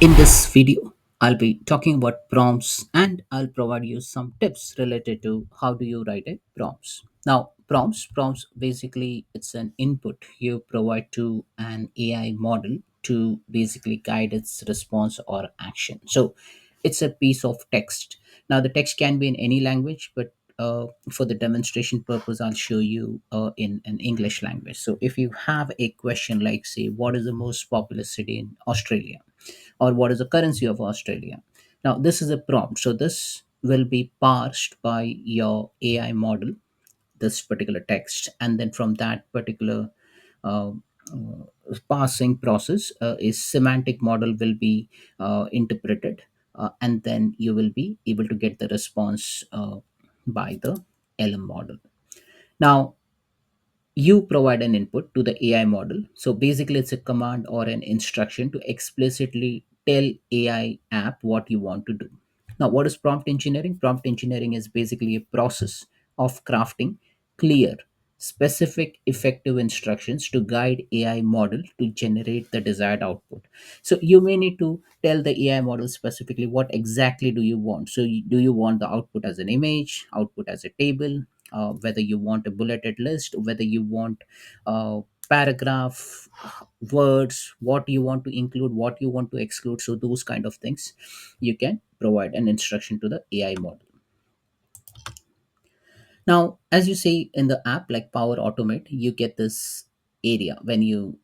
In this video, I'll be talking about prompts and I'll provide you some tips related to how do you write a prompts. Now, prompts basically it's an input you provide to an AI model to basically guide its response or action. So, it's a piece of text. Now, the text can be in any language, but for the demonstration purpose, I'll show you in an English language. So, if you have a question like, say, what is the most populous city in Australia? Or what is the currency of Australia? Now, this is a prompt. So, this will be parsed by your AI model, this particular text, and then from that particular uh, parsing process, a semantic model will be interpreted, and then you will be able to get the response by the LM model. Now, you provide an input to the AI model. So basically, it's a command or an instruction to explicitly tell AI app what you want to do. Now, what is prompt engineering? Prompt engineering is basically a process of crafting clear, specific, effective instructions to guide AI model to generate the desired output. So you may need to tell the AI model specifically what exactly do you want. So do you want the output as an image, output as a table, whether you want a bulleted list, whether you want paragraph, words, what you want to include, what you want to exclude. So those kind of things you can provide an instruction to the AI model. Now, as you see in the app like Power Automate, you get this area when you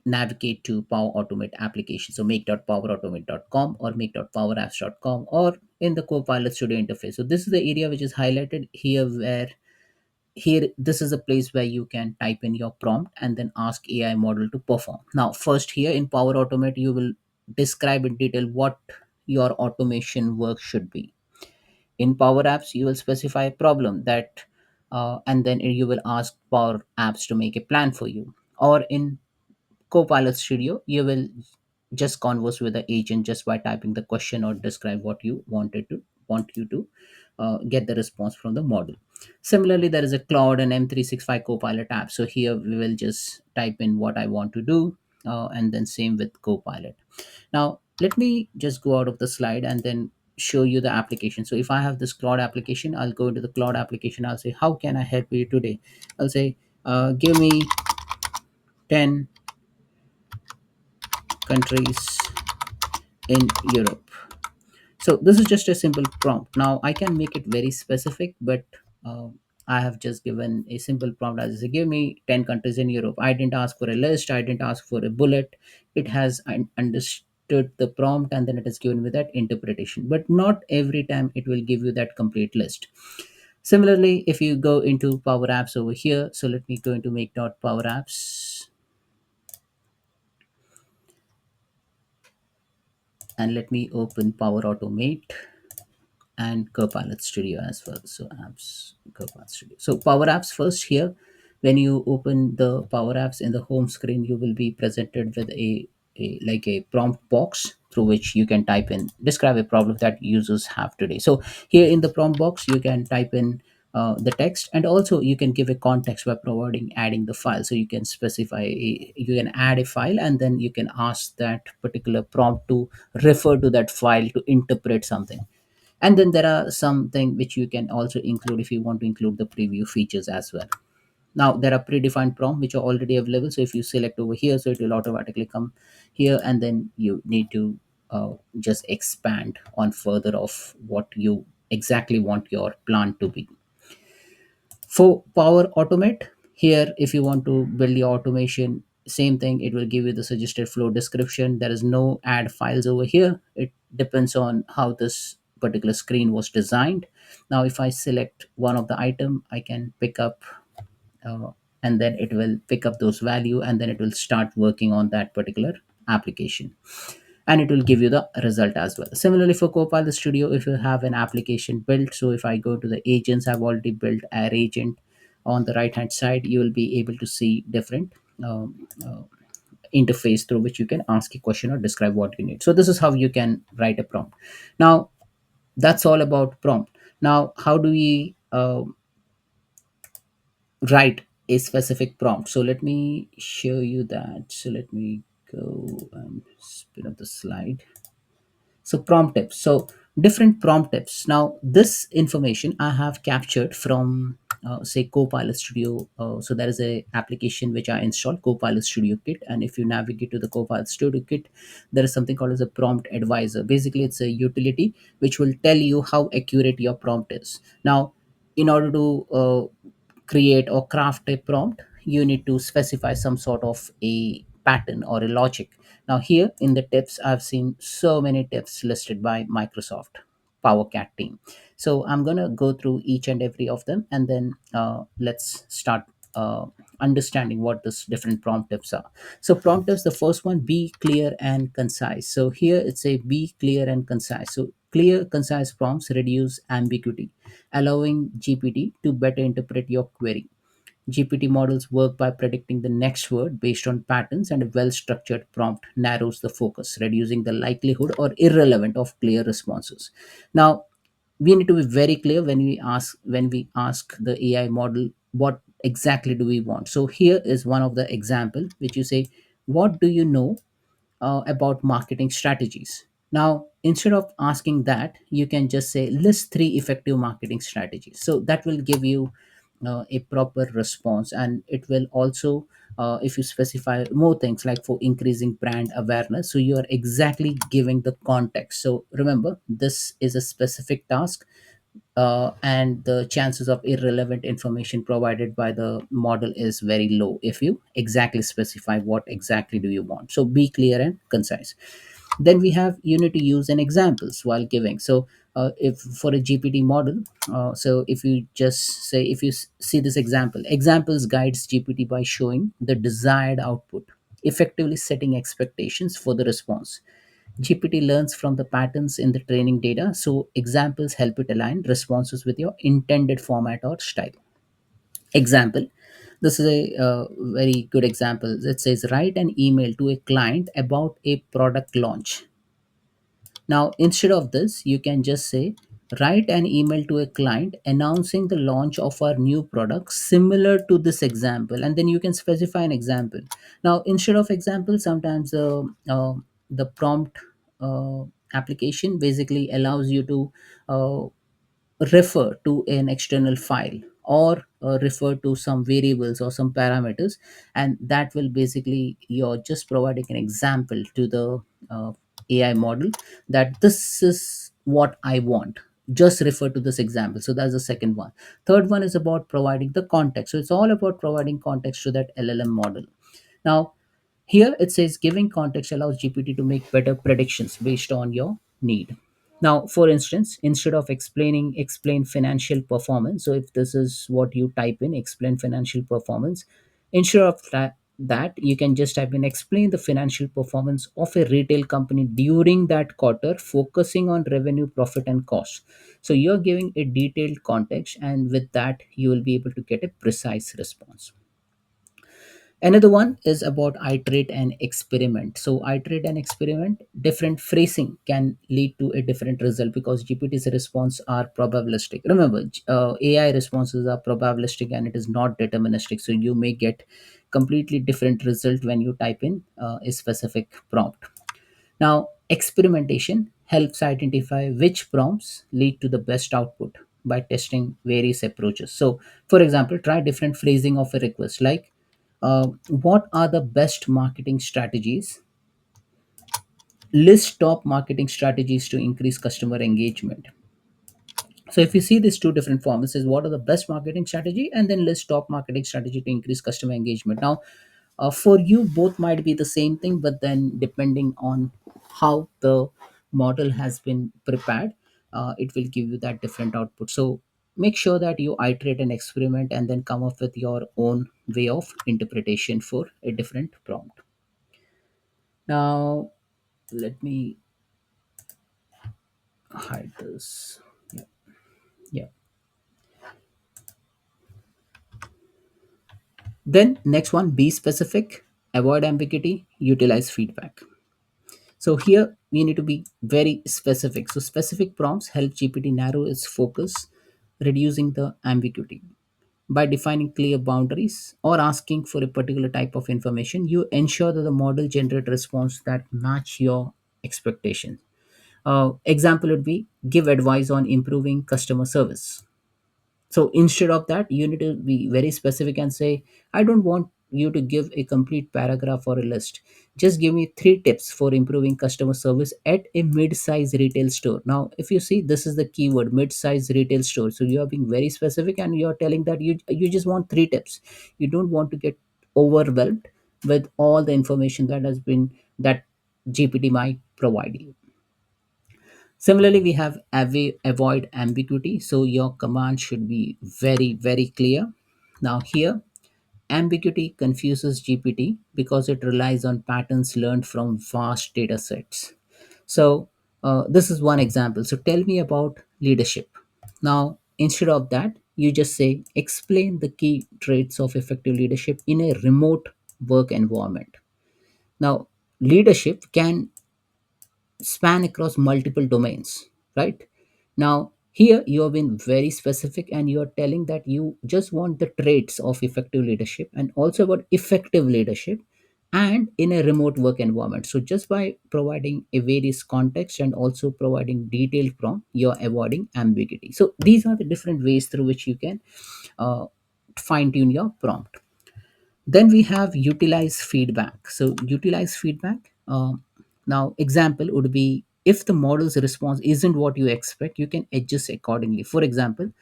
navigate to Power Automate application. So make.powerautomate.com or make.powerapps.com or in the Copilot Studio interface. So this is the area which is highlighted here where here this is a place where you can type in your prompt and then ask AI model to perform. Now, first here in Power Automate, you will describe in detail what your automation work should be. In Power Apps, you will specify a problem that and then you will ask Power Apps to make a plan for you. Or in Copilot Studio, you will just converse with the agent just by typing the question or describe what you want you to get the response from the model. Similarly, there is a Cloud and M365 Copilot app. So here we will just type in what I want to do, and then same with Copilot. Now, let me just go out of the slide and then show you the application. So if I have this Cloud application, I'll go into the Cloud application. I'll say, how can I help you today? I'll say, give me 10 countries in Europe. So this is just a simple prompt. Now I can make it very specific, but I have just given a simple prompt as give me 10 countries in Europe. I didn't ask for a list. I didn't ask for a bullet. It has understood the prompt and then it has given me that interpretation. But not every time it will give you that complete list. Similarly, if you go into Power Apps over here, so let me go into make.power apps and let me open Power Automate and Copilot Studio as well. So apps, Copilot Studio. So Power Apps first here. When you open the Power Apps in the home screen, you will be presented with a like a prompt box through which you can type in describe a problem that users have today. So here in the prompt box, you can type in the text and also you can give a context by providing adding the file. So you can specify you can add a file and then you can ask that particular prompt to refer to that file to interpret something. And then there are something which you can also include if you want to include the preview features as well. Now there are predefined prompts which are already available, so if you select over here, so it will automatically come here and then you need to just expand on further of what you exactly want your plan to be. For Power Automate, here if you want to build the automation, same thing, it will give you the suggested flow description. There is no add files over here. It depends on how this particular screen was designed. Now if I select one of the item, I can pick up uh, and then it will pick up those value and then it will start working on that particular application and it will give you the result as well. Similarly for Copilot Studio, if you have an application built, so if I go to the agents, I've already built our agent on the right hand side, you will be able to see different interface through which you can ask a question or describe what you need. So this is how you can write a prompt. Now that's all about prompt. Now how do we write a specific prompt? So let me show you that. So let me go and spin up the slide. So prompt tips. So different prompt tips. Now this information I have captured from say Copilot Studio. So there is a application which I installed, Copilot Studio Kit, and if you navigate to the Copilot Studio Kit, there is something called as a prompt advisor. Basically, it's a utility which will tell you how accurate your prompt is. Now, in order to create or craft a prompt, you need to specify some sort of a pattern or a logic. Now here in the tips, I've seen so many tips listed by Microsoft PowerCat team. So I'm going to go through each and every of them, and then let's start understanding what this different prompt tips are. So prompt tips, the first one, be clear and concise. So here it's a be clear and concise. So clear concise prompts reduce ambiguity, allowing GPT to better interpret your query. GPT models work by predicting the next word based on patterns, and a well structured prompt narrows the focus, reducing the likelihood or irrelevant of clear responses. Now, we need to be very clear when we ask the AI model what exactly do we want. So here is one of the example which you say, what do you know about marketing strategies? Now, instead of asking that, you can just say, list three effective marketing strategies. So that will give you a proper response, and it will also, if you specify more things like for increasing brand awareness, so you are exactly giving the context. So remember, this is a specific task, and the chances of irrelevant information provided by the model is very low if you exactly specify what exactly do you want. So be clear and concise. Then we have, you need to use an examples while giving. So if for a GPT model, so if you just say, if you see this examples guides GPT by showing the desired output, effectively setting expectations for the response. GPT learns from the patterns in the training data, so examples help it align responses with your intended format or style. Example, this is a very good example. It says, write an email to a client about a product launch. Now, instead of this, you can just say, write an email to a client announcing the launch of our new product similar to this example, and then you can specify an example. Now, instead of example, sometimes the prompt uh, application basically allows you to uh, refer to an external file, or refer to some variables or some parameters, and that will basically, you're just providing an example to the AI model that this is what I want, just refer to this example. So that's the second one. Third one is about providing the context. So it's all about providing context to that LLM model. Now, here it says, giving context allows GPT to make better predictions based on your need. Now, for instance, instead of explain financial performance. So if this is what you type in, explain financial performance, instead of that, you can just type in, explain the financial performance of a retail company during that quarter, focusing on revenue, profit, and cost. So you're giving a detailed context, and with that, you will be able to get a precise response. Another one is about iterate and experiment. So iterate and experiment, different phrasing can lead to a different result, because GPT's response are probabilistic. Remember, AI responses are probabilistic and it is not deterministic. So you may get completely different result when you type in a specific prompt. Now, experimentation helps identify which prompts lead to the best output by testing various approaches. So, for example, try different phrasing of a request, like, what are the best marketing strategies? List top marketing strategies to increase customer engagement. So if you see these two different formats, is what are the best marketing strategy, and then list top marketing strategy to increase customer engagement. Now, for you, both might be the same thing, but then depending on how the model has been prepared, it will give you that different output. So make sure that you iterate and experiment, and then come up with your own way of interpretation for a different prompt. Now, let me hide this. Yeah. Yeah. Then next one, be specific, avoid ambiguity, utilize feedback. So here we need to be very specific. So specific prompts help GPT narrow its focus, reducing the ambiguity. By defining clear boundaries or asking for a particular type of information, you ensure that the model generate response that match your expectations. Example would be give advice on improving customer service. So instead of that, you need to be very specific and say, I don't want you to give a complete paragraph or a list. Just give me three tips for improving customer service at a mid-size retail store. Now, if you see, this is the keyword, mid-size retail store. So you are being very specific and you are telling that you just want three tips. You don't want to get overwhelmed with all the information that GPT might provide you. Similarly, we have avoid ambiguity. So your command should be very, very clear. Now, here, ambiguity confuses GPT because it relies on patterns learned from vast data sets. So, this is one example. So, tell me about leadership. Now, instead of that, you just say, explain the key traits of effective leadership in a remote work environment. Now, leadership can span across multiple domains, right? Now, here you have been very specific and you are telling that you just want the traits of effective leadership and also about effective leadership and in a remote work environment. So, just by providing a various context and also providing detailed prompt, you're avoiding ambiguity. So, these are the different ways through which you can uh, fine tune your prompt. Then we have utilize feedback. So utilize feedback. Now example would be if the model's response isn't what you expect, you can adjust accordingly. For example,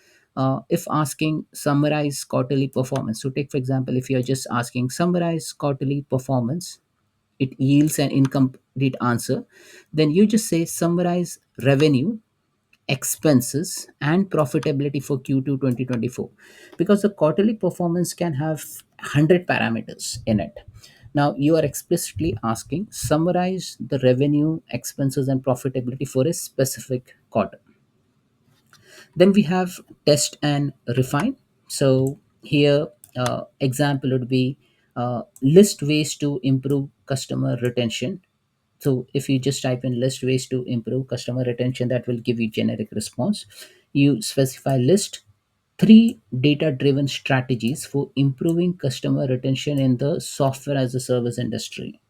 if asking summarize quarterly performance. So take for example, if you're just asking summarize quarterly performance, it yields an incomplete answer. Then you just say summarize revenue, expenses and profitability for Q2 2024, because the quarterly performance can have 100 parameters in it. Now you are explicitly asking summarize the revenue, expenses and profitability for a specific quarter. Then we have test and refine. So here, example would be list ways to improve customer retention. So if you just type in list ways to improve customer retention, that will give you generic response. You specify list three data driven strategies for improving customer retention in the software as a service industry.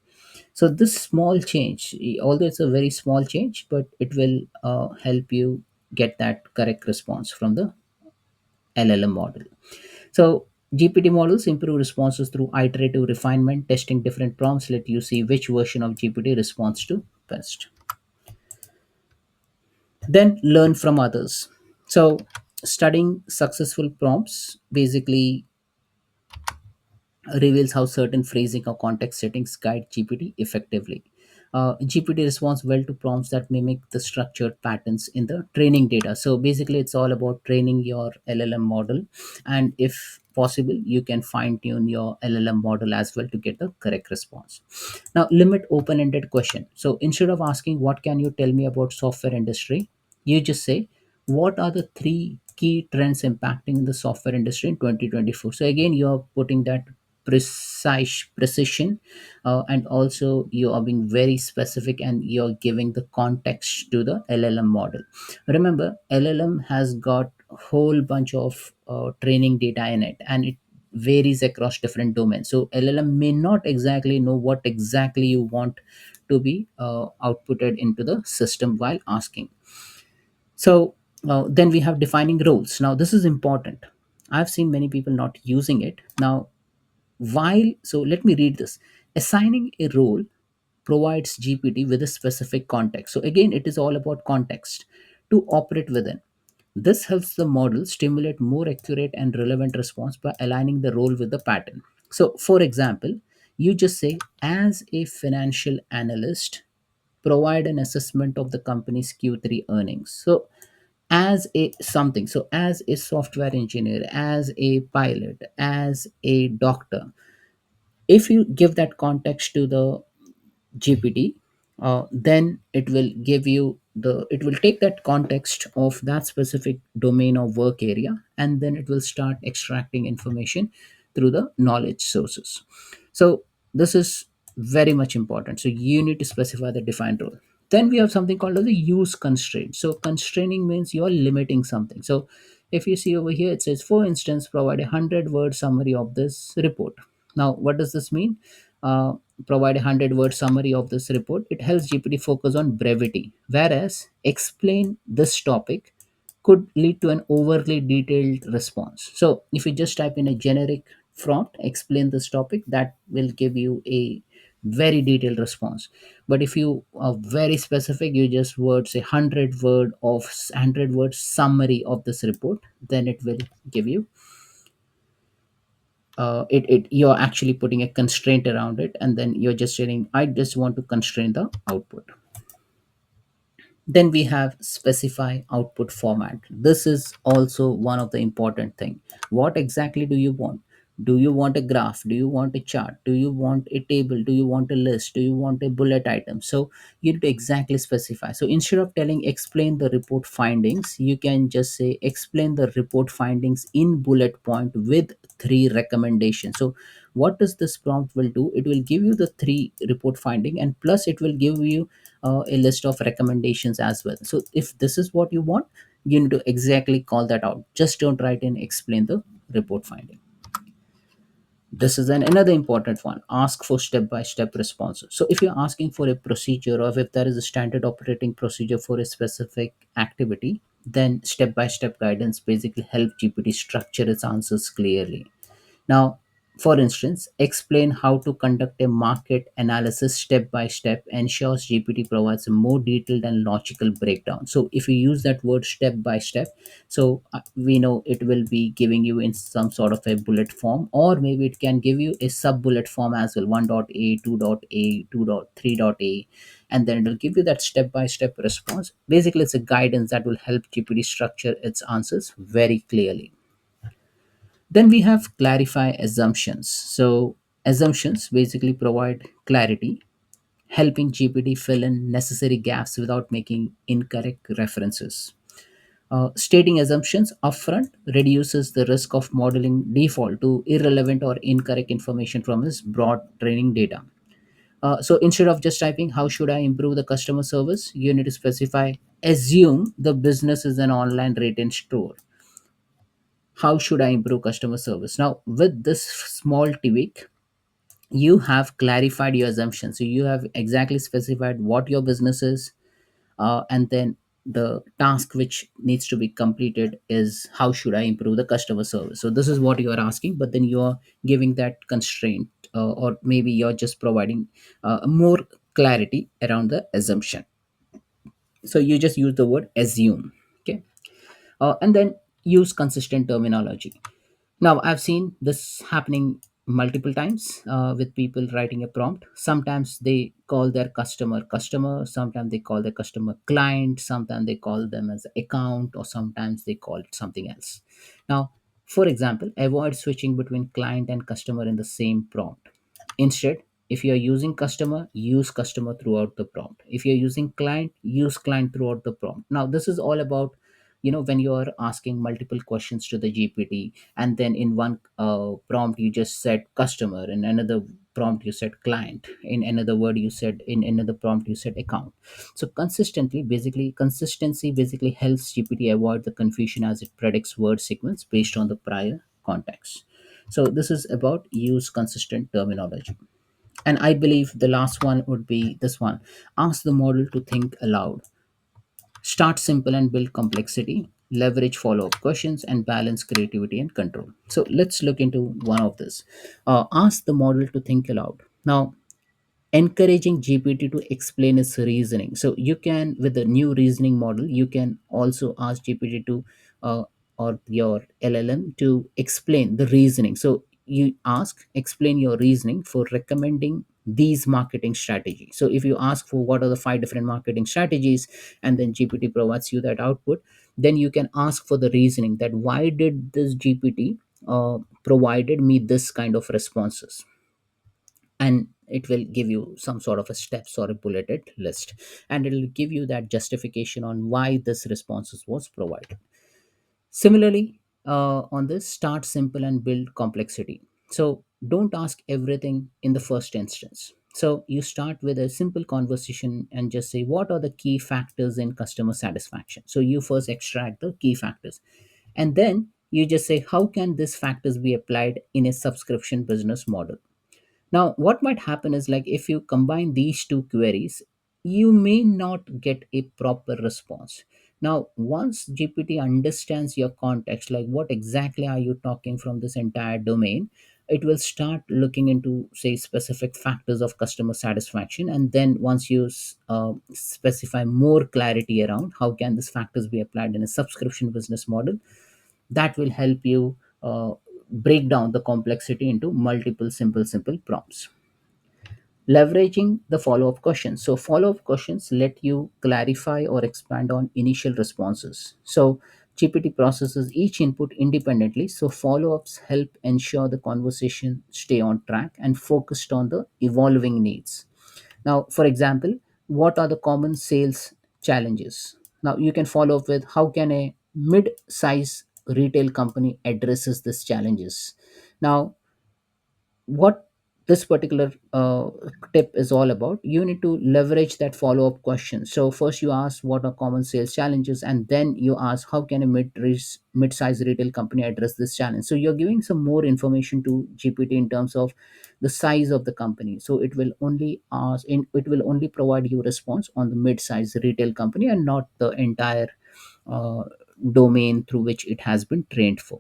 So this small change, although it's a very small change, but it will help you get that correct response from the LLM model. So GPT models improve responses through iterative refinement. Testing different prompts let you see which version of GPT responds to best. Then learn from others. So studying successful prompts basically reveals how certain phrasing or context settings guide GPT effectively. GPT responds well to prompts that mimic the structured patterns in the training data. So basically, it's all about training your LLM model, and if possible, you can fine tune your LLM model as well to get the correct response. Now, limit open-ended question. So instead of asking what can you tell me about software industry, you just say what are the three key trends impacting the software industry in 2024. So again, you are putting that precise precision, and also you are being very specific and you're giving the context to the LLM model. Remember, LLM has got a whole bunch of training data in it, and it varies across different domains. So LLM may not exactly know what exactly you want to be outputted into the system while asking. So then we have defining roles. Now this is important. I've seen many people not using it. Now, while, so let me read this. Assigning a role provides GPT with a specific context. So again, it is all about context to operate within. This helps the model stimulate more accurate and relevant response by aligning the role with the pattern. So for example, you just say as a financial analyst, provide an assessment of the company's Q3 earnings. So as a something, so as a software engineer, as a pilot, as a doctor, if you give that context to the GPT, then it will take that context of that specific domain or work area, and then it will start extracting information through the knowledge sources. So this is very much important. So you need to specify the defined role. Then we have something called as the use constraint. So constraining means you are limiting something. So If you see over here, it says, for instance, provide a 100-word summary of this report. Now, what does this mean? Uh, Provide a 100-word summary of this report. It helps GPT focus on brevity, whereas explain this topic could lead to an overly detailed response. So, if you just type in a generic prompt, explain this topic, that will give you a very detailed response. But if you are very specific, you just word say 100 word summary of this report, then it will give you you're actually putting a constraint around it, and then you're just saying, I just want to constrain the output. Then we have specify output format. This is also one of the important thing. What exactly do you want? Do you want a graph? Do you want a chart? Do you want a table? Do you want a list? Do you want a bullet item? So you need to exactly specify. So instead of telling explain the report findings, you can just say explain the report findings in bullet point with three recommendations. So what does this prompt will do? It will give you the three report finding, and plus it will give you a list of recommendations as well. So if this is what you want, you need to exactly call that out. Just don't write in explain the report finding. This is another important one. Ask for step by step responses. So if you're asking for a procedure, or if there is a standard operating procedure for a specific activity, then step by step guidance basically help GPT structure its answers clearly. Now, for instance, explain how to conduct a market analysis step by step ensures GPT provides a more detailed and logical breakdown. So, if you use that word step by step, so we know it will be giving you in some sort of a bullet form, or maybe it can give you a sub bullet form as well, 1.a, 2.a, 2.3.a, and then it will give you that step by step response. Basically, it's a guidance that will help GPT structure its answers very clearly. Then we have clarify assumptions. So assumptions basically provide clarity, helping GPT fill in necessary gaps without making incorrect references. Stating assumptions upfront reduces the risk of modeling default to irrelevant or incorrect information from his broad training data. So instead of just typing, how should I improve the customer service? You need to specify, assume the business is an online retail store. How should I improve customer service? Now, with this small tweak, you have clarified your assumptions. So you have exactly specified what your business is, and then the task which needs to be completed is how should I improve the customer service. So this is what you are asking, but then you are giving that constraint, or maybe you're just providing more clarity around the assumption. So you just use the word assume. Okay. And then use consistent terminology. Now, I've seen this happening multiple times with people writing a prompt. Sometimes they call their customer customer, sometimes they call their customer client, sometimes they call them as account, or sometimes they call it something else. Now, for example, avoid switching between client and customer in the same prompt. Instead, if you're using customer, use customer throughout the prompt. If you're using client, use client throughout the prompt. Now, this is all about, when you're asking multiple questions to the GPT, and then in one prompt you just said customer, in another prompt you said client, in another word you said, in another prompt you said account. So consistency basically helps GPT avoid the confusion, as it predicts word sequence based on the prior context. So this is about use consistent terminology. And I believe the last one would be this one. Ask the model to think aloud. Start simple and build complexity. Leverage follow up questions and balance creativity and control. So let's look into one of this. Ask the model to think aloud. Now, encouraging GPT to explain its reasoning. So you can, with the new reasoning model, you can also ask GPT to, uh, or your LLM to explain the reasoning. So you ask, explain your reasoning for recommending these marketing strategies. So if you ask for what are the five different marketing strategies, and then GPT provides you that output, then you can ask for the reasoning, that why did this GPT provided me this kind of responses, and it will give you some sort of a steps or a bulleted list, and it will give you that justification on why this responses was provided. Similarly, on this, start simple and build complexity. So don't ask everything in the first instance. So you start with a simple conversation and just say, what are the key factors in customer satisfaction? So you first extract the key factors. And then you just say, how can these factors be applied in a subscription business model? Now, what might happen is, like, if you combine these two queries, you may not get a proper response. Now, once GPT understands your context, like what exactly are you talking from this entire domain, it will start looking into, say, specific factors of customer satisfaction. And then once you specify more clarity around how can these factors be applied in a subscription business model, that will help you break down the complexity into multiple simple prompts. Leveraging the follow up questions. So, follow up questions let you clarify or expand on initial responses. So, GPT processes each input independently. So, follow ups help ensure the conversation stay on track and focused on the evolving needs. Now, for example, what are the common sales challenges? Now, you can follow up with, how can a mid-size retail company addresses these challenges? Now, what this particular tip is all about, you need to leverage that follow-up question. So first you ask what are common sales challenges, and then you ask how can a mid-size retail company address this challenge. So you're giving some more information to GPT in terms of the size of the company. So it will only provide you response on the mid-size retail company and not the entire uh, domain through which it has been trained for.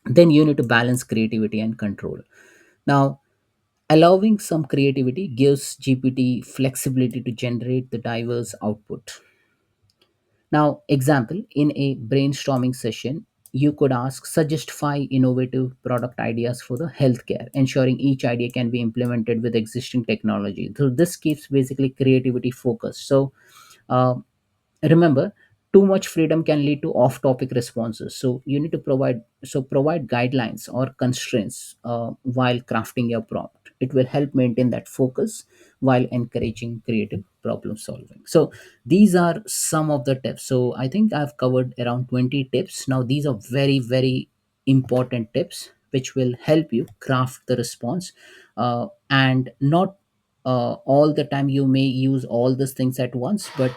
Then you need to balance creativity and control. Now, allowing some creativity gives GPT flexibility to generate the diverse output. Now, example, in a brainstorming session, you could ask, suggest 5 innovative product ideas for the healthcare, ensuring each idea can be implemented with existing technology. So this keeps basically creativity focused. So uh, remember, too much freedom can lead to off topic responses. So you need to provide guidelines or constraints while crafting your prompt. It will help maintain that focus while encouraging creative problem solving. So these are some of the tips. So I think I've covered around 20 tips. Now these are very, very important tips which will help you craft the response, and not all the time you may use all these things at once, but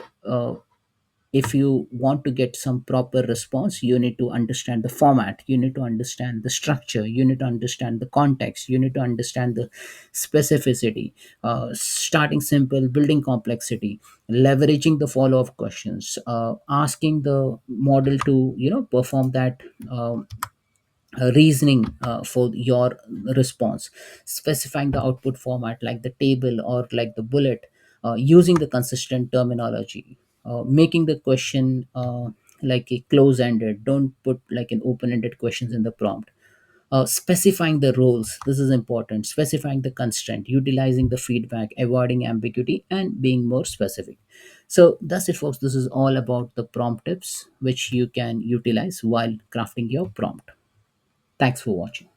if you want to get some proper response, you need to understand the format, you need to understand the structure, you need to understand the context, you need to understand the specificity, starting simple, building complexity, leveraging the follow-up questions, asking the model to perform that reasoning for your response, specifying the output format like the table or like the bullet, using the consistent terminology, making the question like a close ended, don't put like an open ended questions in the prompt. Specifying the roles, this is important, specifying the constraint, utilizing the feedback, avoiding ambiguity, and being more specific. So that's it, folks. This is all about the prompt tips which you can utilize while crafting your prompt. Thanks for watching.